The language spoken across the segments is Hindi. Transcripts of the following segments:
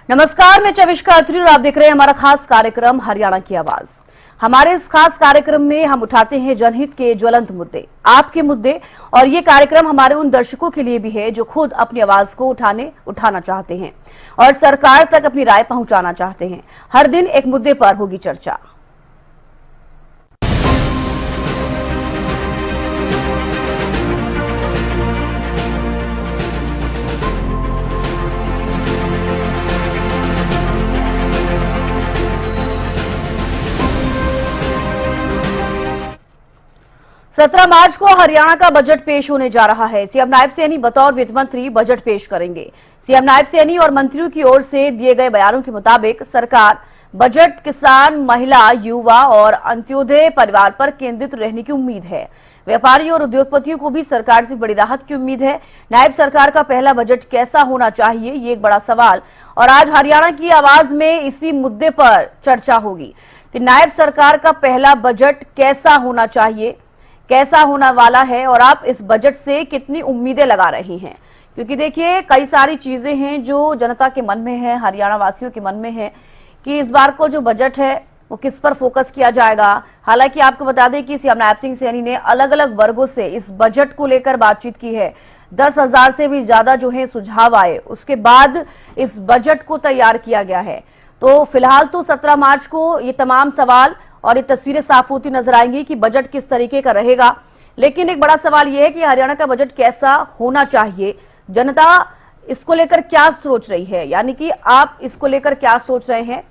नमस्कार, मैं चविष्का अत्री और आप देख रहे हैं हमारा खास कार्यक्रम हरियाणा की आवाज। हमारे इस खास कार्यक्रम में हम उठाते हैं जनहित के ज्वलंत मुद्दे, आपके मुद्दे, और ये कार्यक्रम हमारे उन दर्शकों के लिए भी है जो खुद अपनी आवाज को उठाना चाहते हैं और सरकार तक अपनी राय पहुंचाना चाहते हैं। हर दिन एक मुद्दे पर होगी चर्चा। सत्रह मार्च को हरियाणा का बजट पेश होने जा रहा है। सीएम नायब सैनी बतौर वित्त मंत्री बजट पेश करेंगे। सीएम नायब सैनी और मंत्रियों की ओर से दिए गए बयानों के मुताबिक सरकार बजट किसान, महिला, युवा और अंत्योदय परिवार पर केंद्रित रहने की उम्मीद है। व्यापारियों और उद्योगपतियों को भी सरकार से बड़ी राहत की उम्मीद है। नायब सरकार का पहला बजट कैसा होना चाहिए, ये एक बड़ा सवाल, और आज हरियाणा की आवाज में इसी मुद्दे पर चर्चा होगी कि नायब सरकार का पहला बजट कैसा होना चाहिए, कैसा होने वाला है और आप इस बजट से कितनी उम्मीदें लगा रही हैं। क्योंकि देखिए, कई सारी चीजें हैं जो जनता के मन में है, हरियाणा वासियों के मन में है कि इस बार को जो बजट है वो किस पर फोकस किया जाएगा। हालांकि आपको बता दें कि सीएम नायब सिंह सैनी ने अलग अलग वर्गों से इस बजट को लेकर बातचीत की है। 10,000 से भी ज्यादा जो है सुझाव आए, उसके बाद इस बजट को तैयार किया गया है। तो फिलहाल तो 17 मार्च को ये तमाम सवाल और ये तस्वीरें साफ होती नजर आएंगी कि बजट किस तरीके का रहेगा। लेकिन एक बड़ा सवाल यह है कि हरियाणा का बजट कैसा होना चाहिए, जनता इसको लेकर क्या सोच रही है, यानी कि आप इसको लेकर क्या सोच रहे हैं,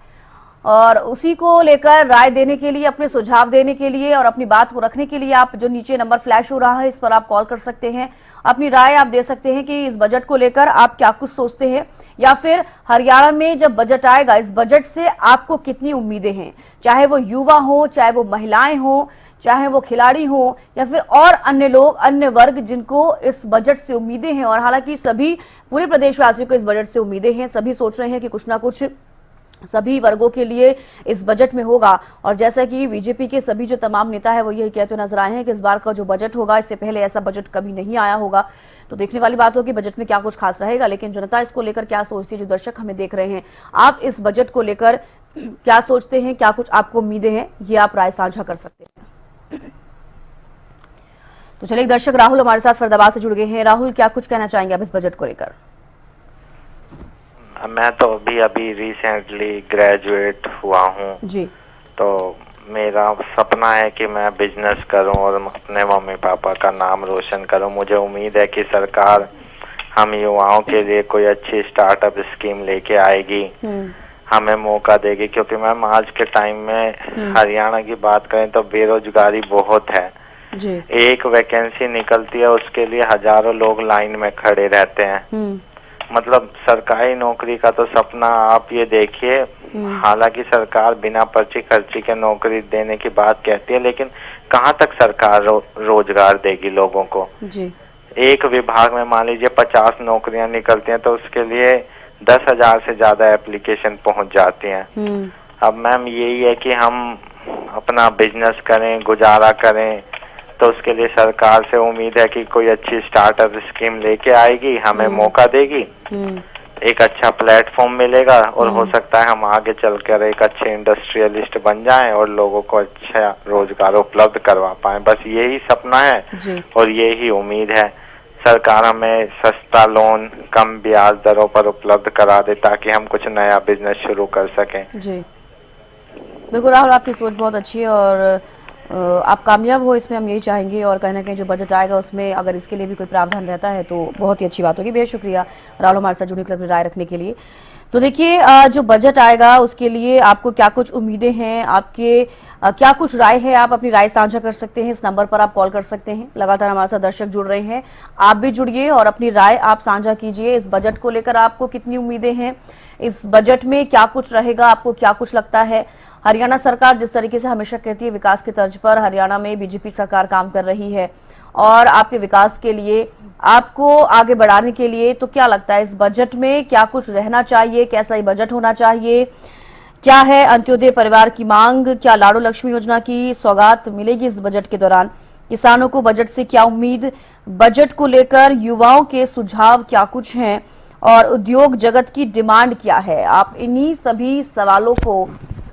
और उसी को लेकर राय देने के लिए, अपने सुझाव देने के लिए और अपनी बात को रखने के लिए आप जो नीचे नंबर फ्लैश हो रहा है इस पर आप कॉल कर सकते हैं। अपनी राय आप दे सकते हैं कि इस बजट को लेकर आप क्या कुछ सोचते हैं, या फिर हरियाणा में जब बजट आएगा इस बजट से आपको कितनी उम्मीदें हैं, चाहे वो युवा हो, चाहे वो महिलाएं हो, चाहे वो खिलाड़ी हो, या फिर और अन्य लोग, अन्य वर्ग जिनको इस बजट से उम्मीदें हैं। और हालांकि सभी पूरे प्रदेशवासियों को इस बजट से उम्मीदें हैं, सभी सोच रहे हैं कि कुछ ना कुछ सभी वर्गों के लिए इस बजट में होगा। और जैसा कि बीजेपी के सभी जो तमाम नेता है वो यही कहते नजर आए हैं कि इस बार का जो बजट होगा, इससे पहले ऐसा बजट कभी नहीं आया होगा। तो देखने वाली बात होगी बजट में क्या कुछ खास रहेगा, लेकिन जनता इसको लेकर क्या सोचती है, जो दर्शक हमें देख रहे हैं, आप इस बजट को लेकर क्या सोचते हैं, क्या कुछ आपको उम्मीदें हैं, ये आप राय साझा कर सकते हैं। तो चलिए, एक दर्शक राहुल हमारे साथ फरीदाबाद से जुड़ गए हैं। राहुल, क्या कुछ कहना चाहेंगे आप इस बजट को लेकर? मैं तो अभी रिसेंटली ग्रेजुएट हुआ हूँ जी। तो मेरा सपना है कि मैं बिजनेस करूं और अपने मम्मी पापा का नाम रोशन करूं। मुझे उम्मीद है कि सरकार हम युवाओं के लिए कोई अच्छी स्टार्टअप स्कीम लेके आएगी, हमें मौका देगी। क्योंकि मैम आज के टाइम में हरियाणा की बात करें तो बेरोजगारी बहुत है जी। एक वैकेंसी निकलती है, उसके लिए हजारों लोग लाइन में खड़े रहते हैं। मतलब सरकारी नौकरी का तो सपना आप ये देखिए, हालांकि सरकार बिना पर्ची खर्ची के नौकरी देने की बात कहती है, लेकिन कहाँ तक सरकार रोजगार देगी लोगों को जी। एक विभाग में मान लीजिए 50 नौकरियां निकलती हैं तो उसके लिए 10,000 से ज्यादा एप्लीकेशन पहुंच जाती हैं। अब मैम यही है कि हम अपना बिजनेस करें, गुजारा करें, तो उसके लिए सरकार से उम्मीद है कि कोई अच्छी स्टार्टअप स्कीम लेके आएगी, हमें मौका देगी, एक अच्छा प्लेटफॉर्म मिलेगा और हो सकता है हम आगे चलकर एक अच्छे इंडस्ट्रियलिस्ट बन जाएं और लोगों को अच्छा रोजगार उपलब्ध करवा पाएं। बस यही सपना है और यही उम्मीद है। सरकार हमें सस्ता लोन, कम ब्याज दरों पर उपलब्ध करा दे ताकि हम कुछ नया बिजनेस शुरू कर सकें जी। बिल्कुल राहुल, आपकी सोच बहुत अच्छी है और आप कामयाब हो इसमें, हम यही चाहेंगे। और कहीं ना कहीं जो बजट आएगा उसमें अगर इसके लिए भी कोई प्रावधान रहता है तो बहुत ही अच्छी बात होगी। बेहद शुक्रिया राहुल हमारे साथ जुड़ने के लिए, राय रखने के लिए। तो देखिए, जो बजट आएगा उसके लिए आपको क्या कुछ उम्मीदें हैं, आपके क्या कुछ राय है, आप अपनी राय साझा कर सकते हैं। इस नंबर पर आप कॉल कर सकते हैं। लगातार हमारे साथ दर्शक जुड़ रहे हैं, आप भी जुड़िए और अपनी राय आप साझा कीजिए। इस बजट को लेकर आपको कितनी उम्मीदें हैं, इस बजट में क्या कुछ रहेगा, आपको क्या कुछ लगता है। हरियाणा सरकार जिस तरीके से हमेशा कहती है विकास की तर्ज पर हरियाणा में बीजेपी सरकार काम कर रही है और आपके विकास के लिए, आपको आगे बढ़ाने के लिए, तो क्या लगता है इस बजट में क्या कुछ रहना चाहिए, कैसा ही बजट होना चाहिए, क्या है अंत्योदय परिवार की मांग, क्या लाडो लक्ष्मी योजना की सौगात मिलेगी इस बजट के दौरान, किसानों को बजट से क्या उम्मीद, बजट को लेकर युवाओं के सुझाव क्या कुछ हैं और उद्योग जगत की डिमांड क्या है। आप इन्हीं सभी सवालों को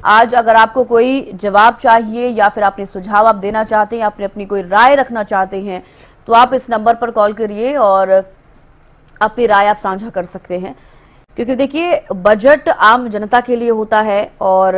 आज अगर आपको कोई जवाब चाहिए या फिर अपने सुझाव आप देना चाहते हैं, आपने अपनी कोई राय रखना चाहते हैं, तो आप इस नंबर पर कॉल करिए और अपनी राय आप साझा कर सकते हैं। क्योंकि देखिए, बजट आम जनता के लिए होता है और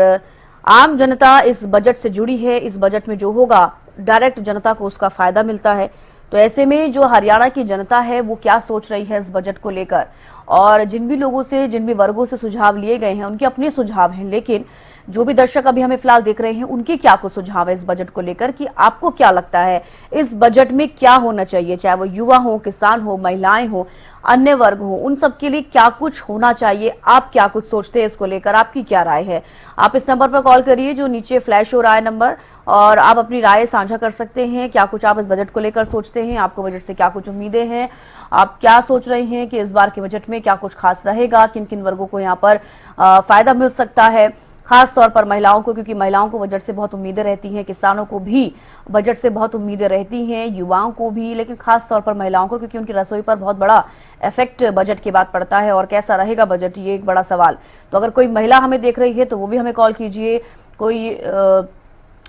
आम जनता इस बजट से जुड़ी है। इस बजट में जो होगा डायरेक्ट जनता को उसका फायदा मिलता है। तो ऐसे में जो हरियाणा की जनता है वो क्या सोच रही है इस बजट को लेकर, और जिन भी लोगों से, जिन भी वर्गों से सुझाव लिए गए हैं उनके अपने सुझाव हैं, लेकिन जो भी दर्शक अभी हमें फिलहाल देख रहे हैं उनके क्या कुछ सुझाव है इस बजट को लेकर कि आपको क्या लगता है इस बजट में क्या होना चाहिए, चाहे वो युवा हो, किसान हो, महिलाएं हो, अन्य वर्ग हो, उन सब के लिए क्या कुछ होना चाहिए। आप क्या कुछ सोचते हैं इसको लेकर, आपकी क्या राय है। आप इस नंबर पर कॉल करिए जो नीचे फ्लैश हो रहा है नंबर, और आप अपनी राय साझा कर सकते हैं। क्या कुछ आप इस बजट को लेकर सोचते हैं, आपको बजट से क्या कुछ उम्मीदें हैं, आप क्या सोच रहे हैं कि इस बार के बजट में क्या कुछ खास रहेगा, किन किन वर्गों को यहाँ पर फायदा मिल सकता है, खास तौर पर महिलाओं को, क्योंकि महिलाओं को बजट से बहुत उम्मीदें रहती हैं, किसानों को भी बजट से बहुत उम्मीदें रहती हैं, युवाओं को भी, लेकिन खास तौर पर महिलाओं को, क्योंकि उनकी रसोई पर बहुत बड़ा इफेक्ट बजट के बाद पड़ता है। और कैसा रहेगा बजट, ये एक बड़ा सवाल। तो अगर कोई महिला हमें देख रही है तो वो भी हमें कॉल कीजिए। कोई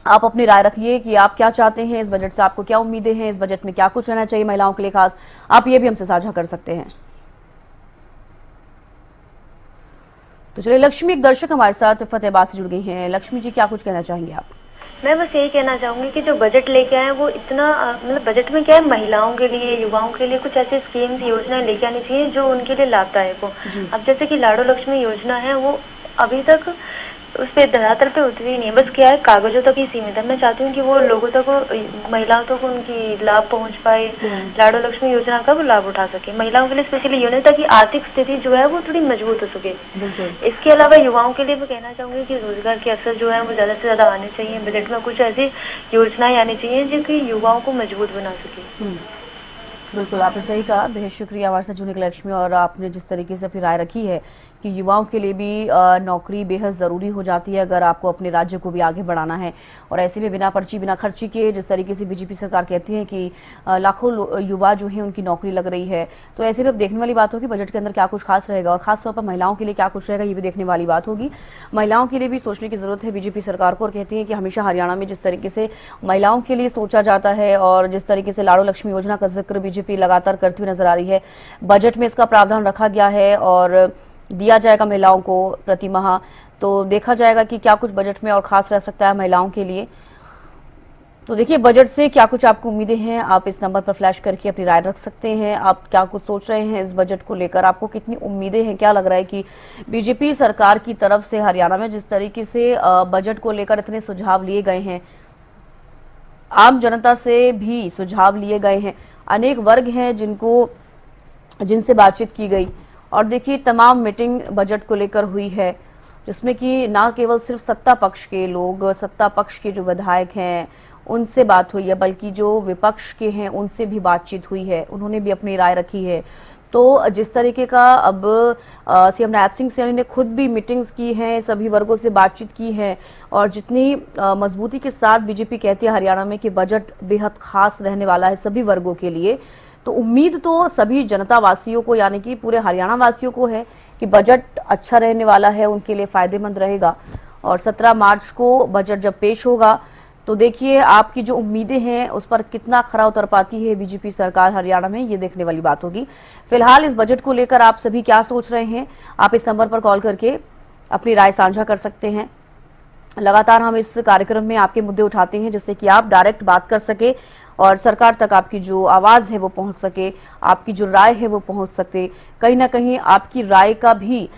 आप अपनी राय रखिए कि आप क्या चाहते हैं इस बजट से, आपको क्या उम्मीदें हैं, इस बजट में क्या कुछ रहना चाहिए महिलाओं के लिए खास, आप ये भी हमसे साझा कर सकते हैं। तो चलिए, लक्ष्मी एक दर्शक हमारे साथ फतेहाबाद से जुड़ गई हैं। लक्ष्मी जी, क्या कुछ कहना चाहेंगे आप? मैं बस यही कहना चाहूंगी कि जो बजट लेके आए वो इतना मतलब बजट में क्या है, महिलाओं के लिए, युवाओं के लिए कुछ ऐसे स्कीम्स, योजनाएं लेके आनी चाहिए जो उनके लिए लाभदायक हो। अब जैसे कि लाडो लक्ष्मी योजना है, वो अभी तक उस पे धरातल पे उतरी नहीं है, बस क्या है कागजों तक ही सीमित है। मैं चाहती हूँ कि वो लोगों तक, महिलाओं तक उनकी लाभ पहुँच पाए, लाडो लक्ष्मी योजना का वो लाभ उठा सके। महिलाओं के लिए स्पेशली यूनिट ताकि आर्थिक स्थिति जो है वो थोड़ी मजबूत हो सके। इसके अलावा युवाओं के लिए मैं कहना चाहूंगी कि रोजगार के अवसर जो है वो ज्यादा से ज्यादा आने चाहिए। बजट में कुछ ऐसी योजनाएं आनी चाहिए जो कि युवाओं को मजबूत बना सके। बिल्कुल, आपने सही कहा। बेहद शुक्रिया हमारे साथ जुड़ने के लिए लक्ष्मी, और आपने जिस तरीके से अपनी राय रखी है कि युवाओं के लिए भी नौकरी बेहद ज़रूरी हो जाती है अगर आपको अपने राज्य को भी आगे बढ़ाना है। और ऐसे में बिना पर्ची, बिना खर्ची के, जिस तरीके से बीजेपी सरकार कहती है कि लाखों युवा जो हैं उनकी नौकरी लग रही है, तो ऐसे में अब देखने वाली बात होगी बजट के अंदर क्या कुछ खास रहेगा, और खासतौर पर महिलाओं के लिए क्या कुछ रहेगा ये भी देखने वाली बात होगी। महिलाओं के लिए भी सोचने की जरूरत है बीजेपी सरकार को, और कहती है कि हमेशा हरियाणा में जिस तरीके से महिलाओं के लिए सोचा जाता है और जिस तरीके से लाडो लक्ष्मी योजना का जिक्र बीजेपी लगातार करती हुई नजर आ रही है, बजट में इसका प्रावधान रखा गया है और दिया जाएगा महिलाओं को प्रति माह। तो देखा जाएगा कि क्या कुछ बजट में और खास रह सकता है महिलाओं के लिए। तो देखिए, बजट से क्या कुछ आपको उम्मीदें हैं, आप इस नंबर पर फ्लैश करके अपनी राय रख सकते हैं। आप क्या कुछ सोच रहे हैं इस बजट को लेकर, आपको कितनी उम्मीदें हैं, क्या लग रहा है कि बीजेपी सरकार की तरफ से हरियाणा में जिस तरीके से बजट को लेकर इतने सुझाव लिए गए हैं, आम जनता से भी सुझाव लिए गए हैं, अनेक वर्ग हैं जिनसे बातचीत की गई, और देखिए तमाम मीटिंग बजट को लेकर हुई है, जिसमें कि ना केवल सिर्फ सत्ता पक्ष के लोग, सत्ता पक्ष के जो विधायक हैं उनसे बात हुई है, बल्कि जो विपक्ष के हैं उनसे भी बातचीत हुई है, उन्होंने भी अपनी राय रखी है। तो जिस तरीके का अब सीएम नायब सिंह सैनी ने खुद भी मीटिंग्स की हैं, सभी वर्गों से बातचीत की है, और जितनी मजबूती के साथ बीजेपी कहती है हरियाणा में कि बजट बेहद खास रहने वाला है सभी वर्गों के लिए, तो उम्मीद तो सभी जनता वासियों को, यानी कि पूरे हरियाणा वासियों को है कि बजट अच्छा रहने वाला है, उनके लिए फायदेमंद रहेगा। और 17 मार्च को बजट जब पेश होगा तो देखिए आपकी जो उम्मीदें हैं उस पर कितना खरा उतर पाती है बीजेपी सरकार हरियाणा में, ये देखने वाली बात होगी। फिलहाल इस बजट को लेकर आप सभी क्या सोच रहे हैं, आप इस नंबर पर कॉल करके अपनी राय साझा कर सकते हैं। लगातार हम इस कार्यक्रम में आपके मुद्दे उठाते हैं जिससे कि आप डायरेक्ट बात कर सके और सरकार तक आपकी जो आवाज है वो पहुंच सके, आपकी जो राय है वो पहुंच सके। कहीं ना कहीं आपकी राय का भी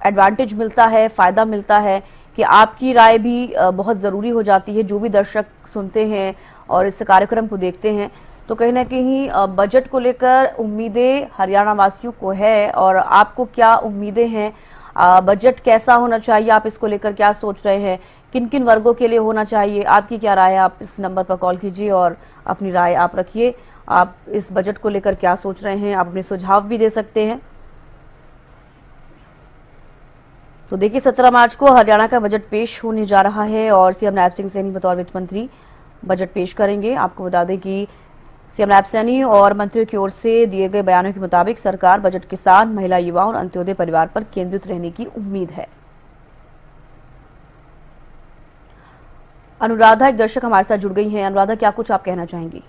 एडवांटेज मिलता है, फायदा मिलता है कि आपकी राय भी बहुत ज़रूरी हो जाती है। जो भी दर्शक सुनते हैं और इस कार्यक्रम को देखते हैं, तो कहीं ना कहीं बजट को लेकर उम्मीदें हरियाणा वासियों को है, और आपको क्या उम्मीदें हैं, बजट कैसा होना चाहिए, आप इसको लेकर क्या सोच रहे हैं, किन किन वर्गों के लिए होना चाहिए, आपकी क्या राय है। आप इस नंबर पर कॉल कीजिए और अपनी राय आप रखिए। आप इस बजट को लेकर क्या सोच रहे हैं, आप अपने सुझाव भी दे सकते हैं। तो देखिए 17 मार्च को हरियाणा का बजट पेश होने जा रहा है और सीएम नायब सिंह सैनी बतौर वित्त मंत्री बजट पेश करेंगे। आपको बता दें कि सीएम नायब सैनी और मंत्रियों की ओर से दिए गए बयानों के मुताबिक सरकार बजट किसान, महिला, युवा और अंत्योदय परिवार पर केंद्रित रहने की उम्मीद है। अनुराधा एक दर्शक हमारे साथ जुड़ गई हैं। अनुराधा, क्या कुछ आप कहना चाहेंगी?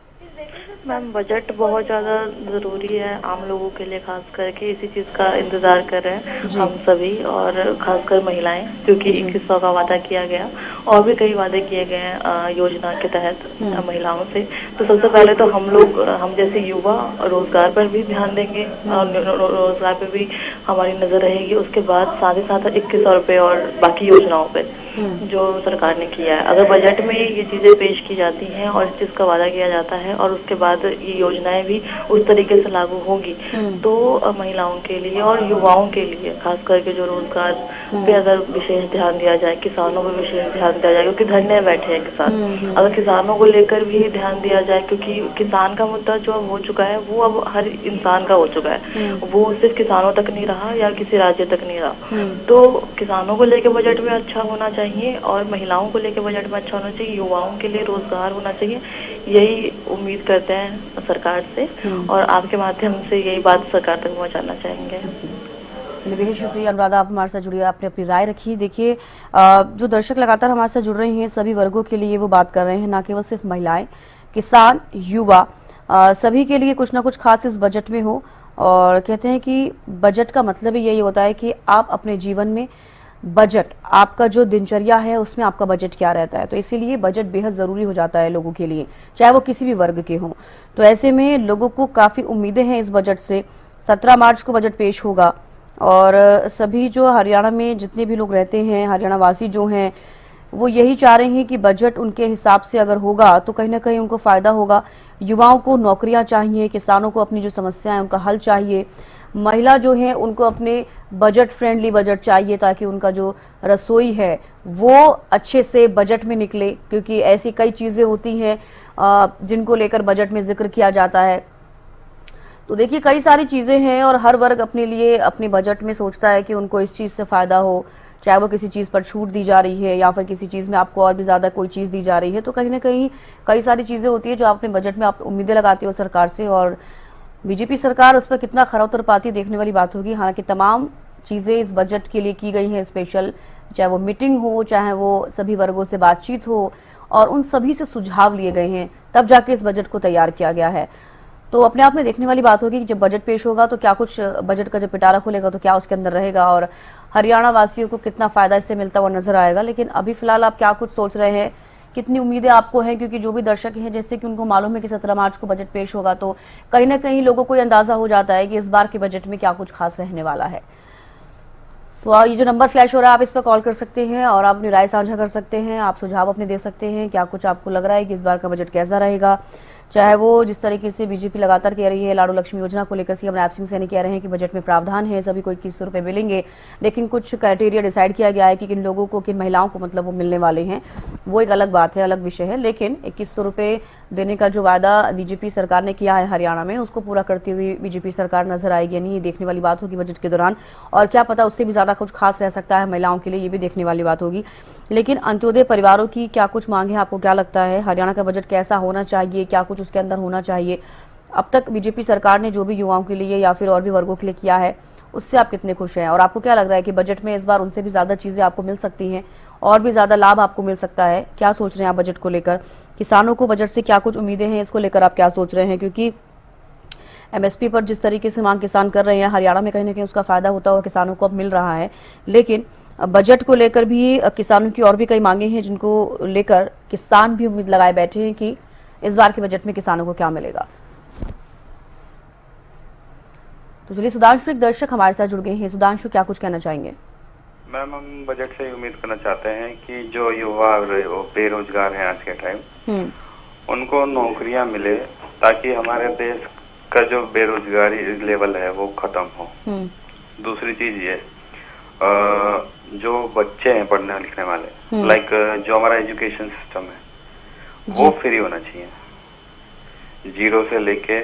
मैम, बजट बहुत ज़्यादा ज़रूरी है आम लोगों के लिए, खास करके इसी चीज़ का इंतज़ार कर रहे हैं हम सभी, और खासकर महिलाएं, क्योंकि 2100 का वादा किया गया और भी कई वादे किए गए हैं योजना के तहत महिलाओं से। तो सबसे पहले तो हम जैसे युवा रोजगार पर भी ध्यान देंगे और रोजगार पर भी हमारी नज़र रहेगी। उसके बाद साथ ही साथ 2100 रुपये और बाकी योजनाओं पर जो सरकार ने किया है, अगर बजट में ये चीज़ें पेश की जाती हैं और इस चीज़ का वादा किया जाता है और उसके बाद ये योजनाएं भी उस तरीके से लागू होंगी, तो महिलाओं के लिए और युवाओं के लिए खास करके जो रोजगार पे अगर विशेष ध्यान दिया जाए, किसानों पर विशेष ध्यान दिया जाए, क्योंकि धरने बैठे हैं किसान, अगर किसानों को लेकर भी ध्यान दिया जाए, क्योंकि किसान का मुद्दा जो अब हो चुका है वो अब हर इंसान का हो चुका है, वो सिर्फ किसानों तक नहीं रहा या किसी राज्य तक नहीं रहा। तो किसानों को लेकर बजट में अच्छा होना चाहिए और महिलाओं को लेकर बजट में अच्छा होना चाहिए, युवाओं के लिए रोजगार होना चाहिए, यही उम्मीद करते हैं सरकार से और आपके माध्यम से यही बात सरकार तक पहुंचाना चाहेंगे। बेहद शुक्रिया अनुराधा, आप हमारे साथ जुड़िए, आपने अपनी राय रखी। देखिए, जो दर्शक लगातार हमारे साथ जुड़ रहे हैं सभी वर्गों के लिए वो बात कर रहे हैं, ना केवल सिर्फ महिलाएं, किसान, युवा, सभी के लिए कुछ ना कुछ खास इस बजट में हो। और कहते हैं कि बजट का मतलब ही यही होता है कि आप अपने जीवन में बजट, आपका जो दिनचर्या है उसमें आपका बजट क्या रहता है, तो इसीलिए बजट बेहद ज़रूरी हो जाता है लोगों के लिए, चाहे वो किसी भी वर्ग के हों। तो ऐसे में लोगों को काफ़ी उम्मीदें हैं इस बजट से। 17 मार्च को बजट पेश होगा और सभी जो हरियाणा में जितने भी लोग रहते हैं, हरियाणा वासी जो हैं, वो यही चाह रहे हैं कि बजट उनके हिसाब से अगर होगा तो कहीं ना कहीं उनको फ़ायदा होगा। युवाओं को नौकरियां चाहिए, किसानों को अपनी जो समस्याएं उनका हल चाहिए, महिला जो है उनको अपने बजट फ्रेंडली बजट चाहिए ताकि उनका जो रसोई है वो अच्छे से बजट में निकले, क्योंकि ऐसी कई चीज़ें होती हैं जिनको लेकर बजट में जिक्र किया जाता है। तो देखिए, कई सारी चीज़ें हैं और हर वर्ग अपने लिए अपने बजट में सोचता है कि उनको इस चीज़ से फ़ायदा हो, चाहे वो किसी चीज़ पर छूट दी जा रही है या फिर किसी चीज़ में आपको और भी ज़्यादा कोई चीज़ दी जा रही है। तो कहीं ना कहीं कई सारी चीज़ें होती है जो आप अपने बजट में आप उम्मीदें लगाते हो सरकार से, और बीजेपी सरकार उस पर कितना खरा उतर पाती देखने वाली बात होगी। हालांकि तमाम चीज़ें इस बजट के लिए की गई हैं स्पेशल, चाहे वो मीटिंग हो, चाहे वो सभी वर्गों से बातचीत हो और उन सभी से सुझाव लिए गए हैं, तब जाके इस बजट को तैयार किया गया है। तो अपने आप में देखने वाली बात होगी कि जब बजट पेश होगा तो क्या कुछ बजट का जब पिटारा खुलेगा तो क्या उसके अंदर रहेगा और हरियाणा वासियों को कितना फायदा इससे मिलता हुआ नजर आएगा। लेकिन अभी फिलहाल आप क्या कुछ सोच रहे हैं, कितनी उम्मीदें आपको हैं, क्योंकि जो भी दर्शक हैं जैसे कि उनको मालूम है कि 17 मार्च को बजट पेश होगा, तो कहीं ना कहीं लोगों को अंदाजा हो जाता है कि इस बार के बजट में क्या कुछ खास रहने वाला है। तो ये जो नंबर फ्लैश हो रहा है आप इस पर कॉल कर सकते हैं और आप अपनी राय साझा कर सकते हैं, आप सुझाव अपने दे सकते हैं, क्या कुछ आपको लग रहा है कि इस बार का बजट कैसा रहेगा। चाहे वो जिस तरीके से बीजेपी लगातार कह रही है लाडो लक्ष्मी योजना को लेकर सीएम नायब सैनी कह रहे हैं कि बजट में प्रावधान है, सभी को 2100 रुपए मिलेंगे, लेकिन कुछ क्राइटेरिया डिसाइड किया गया है कि किन लोगों को, किन महिलाओं को मतलब वो मिलने वाले हैं, वो एक अलग बात है, अलग विषय है। लेकिन 2100 रुपए देने का जो वादा बीजेपी सरकार ने किया है हरियाणा में, उसको पूरा करती हुई बीजेपी सरकार नजर आएगी, नहीं, ये देखने वाली बात होगी बजट के दौरान। और क्या पता उससे भी ज्यादा कुछ खास रह सकता है महिलाओं के लिए, ये भी देखने वाली बात होगी। लेकिन अंत्योदय परिवारों की क्या कुछ मांग है, आपको क्या लगता है हरियाणा का बजट कैसा होना चाहिए, क्या कुछ उसके अंदर होना चाहिए? अब तक बीजेपी सरकार ने जो भी युवाओं के लिए या फिर और भी वर्गों के लिए किया है उससे आप कितने खुश हैं, और आपको क्या लग रहा है कि बजट में इस बार उनसे भी ज्यादा चीजें आपको मिल सकती हैं और भी ज्यादा लाभ आपको मिल सकता है? क्या सोच रहे हैं आप बजट को लेकर? किसानों को बजट से क्या कुछ उम्मीदें हैं, इसको लेकर आप क्या सोच रहे हैं? क्योंकि एमएसपी पर जिस तरीके से मांग किसान कर रहे हैं हरियाणा में, कहीं ना कहीं उसका फायदा होता हुआ किसानों को अब मिल रहा है। लेकिन बजट को लेकर भी किसानों की और भी कई मांगे हैं जिनको लेकर किसान भी उम्मीद लगाए बैठे हैं कि इस बार के बजट में किसानों को क्या मिलेगा। तो चलिए, सुधांशु एक दर्शक हमारे साथ जुड़ गए हैं। सुधांशु, क्या कुछ कहना चाहेंगे? मैम, हम बजट से उम्मीद करना चाहते हैं कि जो युवा बेरोजगार हैं आज के टाइम, उनको नौकरियां मिले ताकि हमारे देश का जो बेरोजगारी लेवल है वो खत्म हो। दूसरी चीज ये, जो बच्चे हैं पढ़ने लिखने वाले, लाइक जो हमारा एजुकेशन सिस्टम है वो फ्री होना चाहिए, 0 से लेके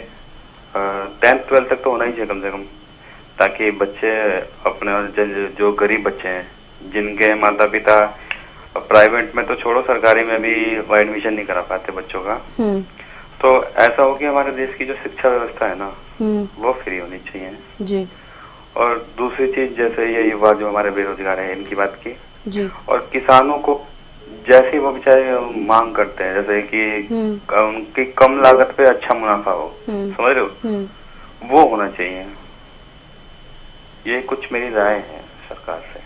10th 12th तक तो होना ही चाहिए कम से कम, ताकि बच्चे अपने जो गरीब बच्चे हैं जिनके माता पिता प्राइवेट में तो छोड़ो सरकारी में भी एडमिशन नहीं करा पाते बच्चों का, तो ऐसा हो कि हमारे देश की जो शिक्षा व्यवस्था है ना वो फ्री होनी चाहिए जी। और दूसरी चीज जैसे ये युवा जो हमारे बेरोजगार हैं इनकी बात की जी। और किसानों को जैसे वो बेचारे मांग करते हैं जैसे कि उनकी कम लागत पे अच्छा मुनाफा हो, समझ रहे हो, वो होना चाहिए। ये कुछ मेरी राय है सरकार से।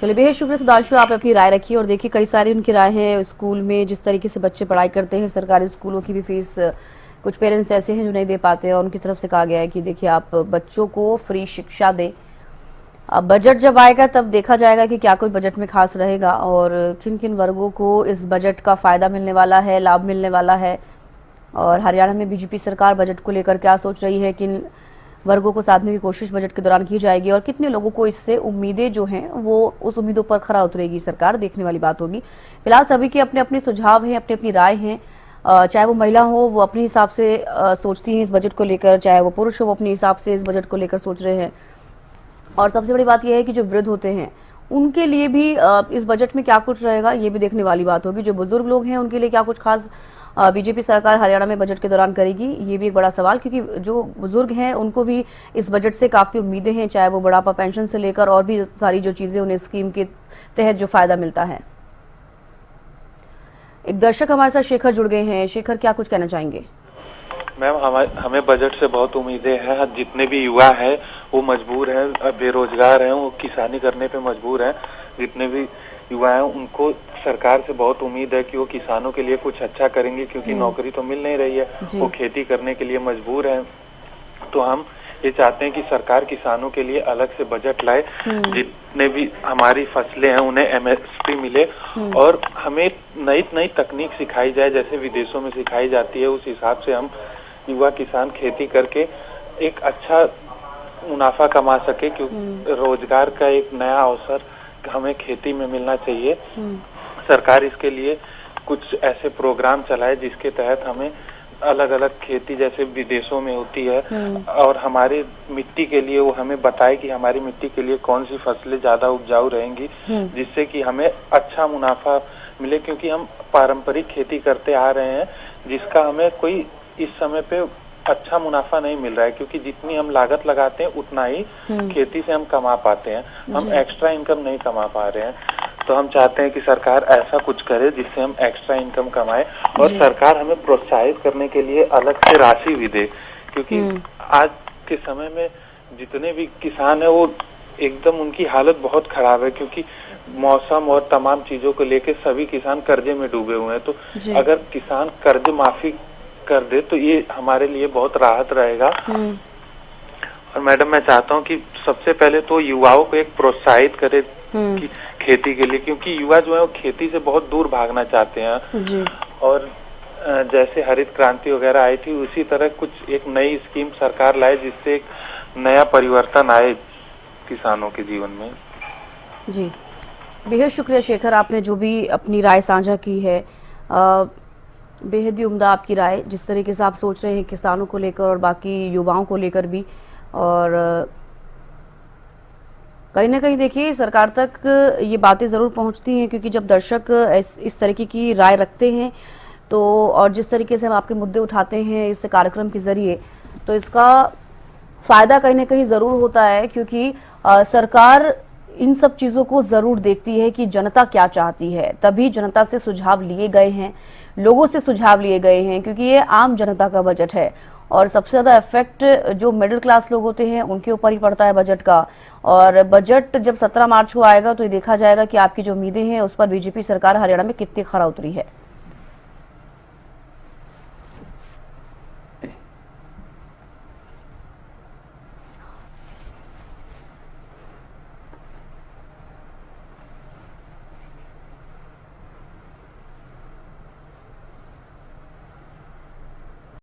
चलिए, बेहद शुक्रिया सुधांशु, आपने अपनी राय रखी और देखिए कई सारी उनकी राय है। स्कूल में जिस तरीके से बच्चे पढ़ाई करते हैं, सरकारी स्कूलों की भी फीस कुछ पेरेंट्स ऐसे हैं जो नहीं दे पाते हैं और उनकी तरफ से कहा गया है कि देखिए आप बच्चों को फ्री शिक्षा दें। अब बजट जब आएगा तब देखा जाएगा कि क्या कोई बजट में खास रहेगा और किन किन वर्गों को इस बजट का फायदा मिलने वाला है, लाभ मिलने वाला है। और हरियाणा में बीजेपी सरकार बजट को लेकर क्या सोच रही है, किन वर्गों को साधने की कोशिश बजट के दौरान की जाएगी और कितने लोगों को इससे उम्मीदें जो हैं वो उस उम्मीदों पर खरा उतरेगी सरकार, देखने वाली बात होगी। फिलहाल सभी के अपने अपने सुझाव हैं, अपनी अपनी राय हैं। चाहे वो महिला हो वो अपने हिसाब से सोचती हैं इस बजट को लेकर, चाहे वो पुरुष हो वो अपने हिसाब से इस बजट को लेकर सोच रहे हैं। और सबसे बड़ी बात यह है कि जो वृद्ध होते हैं उनके लिए भी इस बजट में क्या कुछ रहेगा ये भी देखने वाली बात होगी। जो बुजुर्ग लोग हैं उनके लिए क्या कुछ खास बीजेपी सरकार हरियाणा में बजट के दौरान करेगी, ये भी एक बड़ा सवाल, क्योंकि जो बुजुर्ग हैं उनको भी इस बजट से काफी उम्मीदें हैं, चाहे वो बुढ़ापा पेंशन से लेकर और भी सारी जो चीजें उन्हें स्कीम के तहत जो फायदा मिलता है। एक दर्शक हमारे साथ शेखर जुड़ गए हैं। शेखर, क्या कुछ कहना चाहेंगे? मैम, हमें बजट से बहुत उम्मीदें हैं। जितने भी युवा हैं वो मजबूर हैं, बेरोजगार हैं, वो किसानी करने पे मजबूर हैं। जितने भी युवा हैं उनको सरकार से बहुत उम्मीद है कि वो किसानों के लिए कुछ अच्छा करेंगे, क्योंकि नौकरी तो मिल नहीं रही है, वो खेती करने के लिए मजबूर हैं। तो हम ये चाहते हैं कि सरकार किसानों के लिए अलग से बजट लाए, जितने भी हमारी फसलें हैं उन्हें एमएसपी मिले और हमें नई नई तकनीक सिखाई जाए जैसे विदेशों में सिखाई जाती है। उस हिसाब से हम युवा किसान खेती करके एक अच्छा मुनाफा कमा सके, क्योंकि रोजगार का एक नया अवसर हमें खेती में मिलना चाहिए। सरकार इसके लिए कुछ ऐसे प्रोग्राम चलाए जिसके तहत हमें अलग अलग खेती जैसे विदेशों में होती है और हमारे मिट्टी के लिए वो हमें बताए कि हमारी मिट्टी के लिए कौन सी फसलें ज्यादा उपजाऊ रहेंगी, जिससे कि हमें अच्छा मुनाफा मिले, क्योंकि हम पारंपरिक खेती करते आ रहे हैं जिसका हमें कोई इस समय पे अच्छा मुनाफा नहीं मिल रहा है, क्योंकि जितनी हम लागत लगाते हैं उतना ही खेती से हम कमा पाते हैं, हम एक्स्ट्रा इनकम नहीं कमा पा रहे हैं। तो हम चाहते हैं कि सरकार ऐसा कुछ करे जिससे हम एक्स्ट्रा इनकम कमाए और सरकार हमें प्रोत्साहित करने के लिए अलग से राशि भी दे, क्योंकि आज के समय में जितने भी किसान है वो एकदम उनकी हालत बहुत खराब है, क्योंकि मौसम और तमाम चीजों को लेके सभी किसान कर्जे में डूबे हुए हैं। तो अगर किसान कर्ज माफी कर दे तो ये हमारे लिए बहुत राहत रहेगा। और मैडम, मैं चाहता हूँ कि सबसे पहले तो युवाओं को एक प्रोत्साहित करे कि खेती के लिए, क्योंकि युवा जो है वो खेती से बहुत दूर भागना चाहते हैं। और जैसे हरित क्रांति वगैरह आई थी उसी तरह कुछ एक नई स्कीम सरकार लाए जिससे एक नया परिवर्तन आए किसानों के जीवन में। जी, बेहद शुक्रिया शेखर, आपने जो भी अपनी राय साझा की है, बेहद ही उम्दा आपकी राय, जिस तरीके से आप सोच रहे हैं किसानों को लेकर और बाकी युवाओं को लेकर भी। और कहीं ना कहीं देखिए सरकार तक ये बातें ज़रूर पहुंचती हैं, क्योंकि जब दर्शक इस तरीके की राय रखते हैं तो और जिस तरीके से हम आपके मुद्दे उठाते हैं इस कार्यक्रम के जरिए, तो इसका फ़ायदा कहीं ना कहीं ज़रूर होता है, क्योंकि सरकार इन सब चीज़ों को ज़रूर देखती है कि जनता क्या चाहती है। तभी जनता से सुझाव लिए गए हैं, लोगों से सुझाव लिए गए हैं, क्योंकि ये आम जनता का बजट है और सबसे ज़्यादा इफेक्ट जो मिडिल क्लास लोग होते हैं उनके ऊपर ही पड़ता है बजट का। और बजट जब 17 मार्च को आएगा तो ये देखा जाएगा कि आपकी जो उम्मीदें हैं उस पर बीजेपी सरकार हरियाणा में कितनी खरा उतरी है।